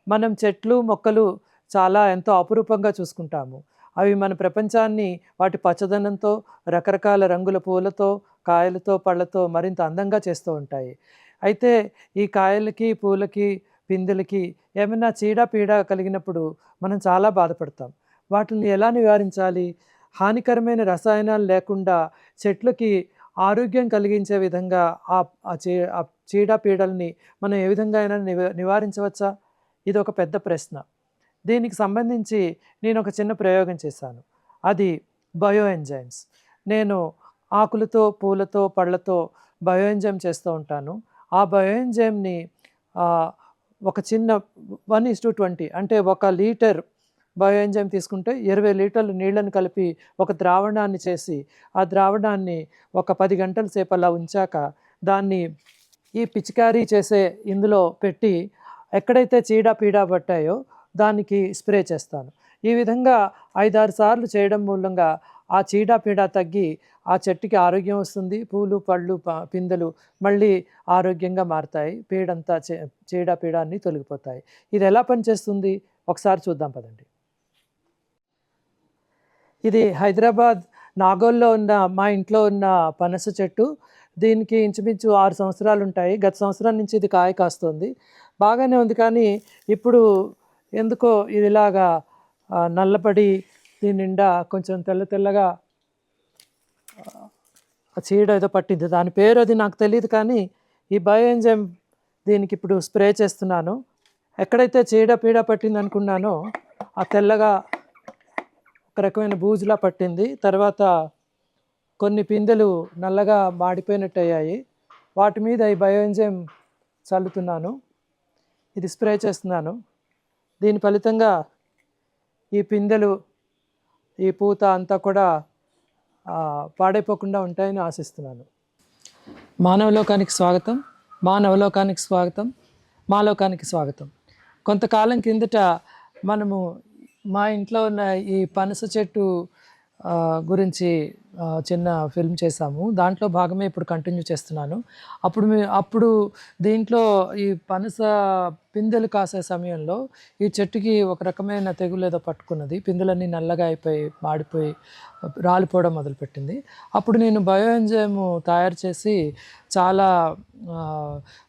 మనం చెట్లు, మొక్కలు చాలా ఎంతో అపురూపంగా చూసుకుంటాము. అవి మన ప్రపంచాన్ని వాటి పచ్చదనంతో, రకరకాల రంగుల పూలతో, కాయలతో, పళ్ళతో మరింత అందంగా చేస్తూ ఉంటాయి. అయితే ఈ కాయలకి, పూలకి, పిందెలకి ఏమైనా చీడ, పీడ కలిగినప్పుడు మనం చాలా బాధపడతాం. వాటిల్ని ఎలా నివారించాలి? హానికరమైన రసాయనాలు లేకుండా చెట్లకి ఆరోగ్యం కలిగించే విధంగా ఆ చీడ, పీడల్ని మనం ఏ విధంగా అయినా నివారించవచ్చా? ఇదొక పెద్ద ప్రశ్న. దీనికి సంబంధించి నేనొక చిన్న ప్రయోగం చేశాను. అది బయో ఎంజైమ్స్. నేను ఆకులతో, పూలతో, పళ్ళతో బయో ఎంజైమ్ చేస్తూ ఉంటాను. ఆ బయో ఎంజైమ్‌ని ఆహ్, ఒక చిన్న 1:20 అంటే 1 లీటర్ బయో ఎంజైమ్ తీసుకుంటే 20 లీటర్లు నీళ్ళని కలిపి ఒక ద్రావణాన్ని చేసి, ఆ ద్రావణాన్ని ఒక 10 గంటల సేపు అలా ఉంచాక, దాన్ని ఈ పిచికారీ చేసే ఇందులో పెట్టి, ఎక్కడైతే చీడ, పీడ పట్టాయో దానికి స్ప్రే చేస్తాను. ఈ విధంగా 5, 6 సార్లు చేయడం మూలంగా ఆ చీడ, పీడ తగ్గి ఆ చెట్టుకి ఆరోగ్యం వస్తుంది. పూలు, పళ్ళు, పిందెలు మళ్ళీ ఆరోగ్యంగా మారతాయి. పీడంతా చీడ, పీడ అన్నీ తొలగిపోతాయి. ఇది ఎలా పనిచేస్తుంది? ఒకసారి చూద్దాం పదండి. ఇది హైదరాబాద్ నాగోల్లో ఉన్న మా ఇంట్లో ఉన్న పనస చెట్టు. దీనికి ఇంచుమించు 6 సంవత్సరాలుంటాయి. గత సంవత్సరం నుంచి ఇది కాయ కాస్తుంది. బాగానే ఉంది, కానీ ఇప్పుడు ఎందుకో ఇది ఇలాగా నల్లపడి దీని నిండా కొంచెం తెల్ల తెల్లగా చీడ ఏదో పట్టింది. దాని పేరు అది నాకు తెలీదు, కానీ ఈ బయో ఎంజైమ్ దీనికి ఇప్పుడు స్ప్రే చేస్తున్నాను. ఎక్కడైతే చీడ, పీడ పట్టిందనుకున్నానో ఆ తెల్లగా ఒక రకమైన బూజులా పట్టింది. తర్వాత కొన్ని పిందెలు నల్లగా మాడిపోయినట్టయ్యాయి. వాటి మీద ఈ బయో ఎంజైమ్ చల్లుతున్నాను. ఇది స్ప్రే చేస్తున్నాను. దీని ఫలితంగా ఈ పిందెలు, ఈ పూత అంతా కూడా పాడైపోకుండా ఉంటాయని ఆశిస్తున్నాను. మానవలోకానికి స్వాగతం, మానవలోకానికి స్వాగతం, మాలోకానికి స్వాగతం. కొంతకాలం కిందట మనము మా ఇంట్లో ఉన్న ఈ పనస చెట్టు గురించి చిన్న ఫిల్మ్ చేశాము. దాంట్లో భాగమే ఇప్పుడు కంటిన్యూ చేస్తున్నాను. అప్పుడు దీంట్లో ఈ పనస పిందెలు కాసే సమయంలో ఈ చెట్టుకి ఒక రకమైన తెగులు ఏదో పట్టుకున్నది. పిందెలన్నీ నల్లగా అయిపోయి, మాడిపోయి, రాలిపోవడం మొదలుపెట్టింది. అప్పుడు నేను బయో ఎంజైమ్ తయారు చేసి చాలా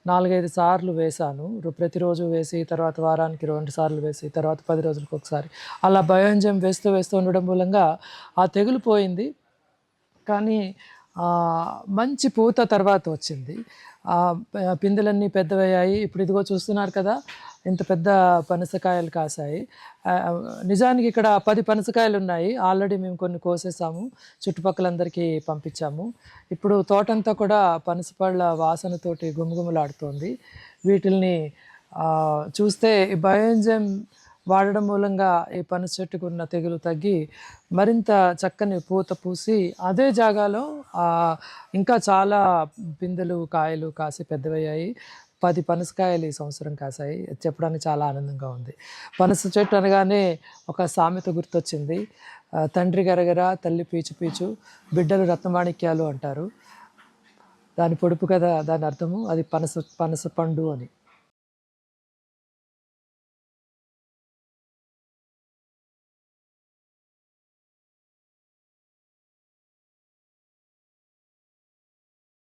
4, 5 సార్లు వేశాను. ప్రతిరోజు వేసి, తర్వాత వారానికి 2 సార్లు వేసి, తర్వాత 10 రోజులకు ఒకసారి అలా బయో ఎంజైమ్ వేస్తూ ఉండడం మూలంగా ఆ తెగులు పోయింది. కానీ మంచి పూత తర్వాత వచ్చింది. పిందెలన్నీ పెద్దవయ్యాయి. ఇప్పుడు ఇదిగో చూస్తున్నారు కదా, ఇంత పెద్ద పనసకాయలు కాసాయి. నిజానికి ఇక్కడ 10 పనసకాయలు ఉన్నాయి. ఆల్రెడీ మేము కొన్ని కోసేసాము, చుట్టుపక్కలందరికీ పంపించాము. ఇప్పుడు తోటంతా కూడా పనసపళ్ళ వాసనతోటి గుమగుమలాడుతోంది. వీటిల్ని చూస్తే ఈ బయో ఎంజైమ్ వాడడం మూలంగా ఈ పనస చెట్టుకు ఉన్న తెగులు తగ్గి మరింత చక్కని పూత పూసి, అదే జాగాలో ఇంకా చాలా పిందెలు, కాయలు కాసి పెద్దవయ్యాయి. 10 పనసకాయలు ఈ సంవత్సరం కాసాయి. చెప్పడానికి చాలా ఆనందంగా ఉంది. పనస చెట్టు అనగానే ఒక సామెత గుర్తొచ్చింది. తండ్రి గరగర, తల్లి పీచు పీచు, బిడ్డలు రత్నమాణిక్యాలు అంటారు. దాని పొడుపు కదా దాని అర్థము. అది పనస పండు అని.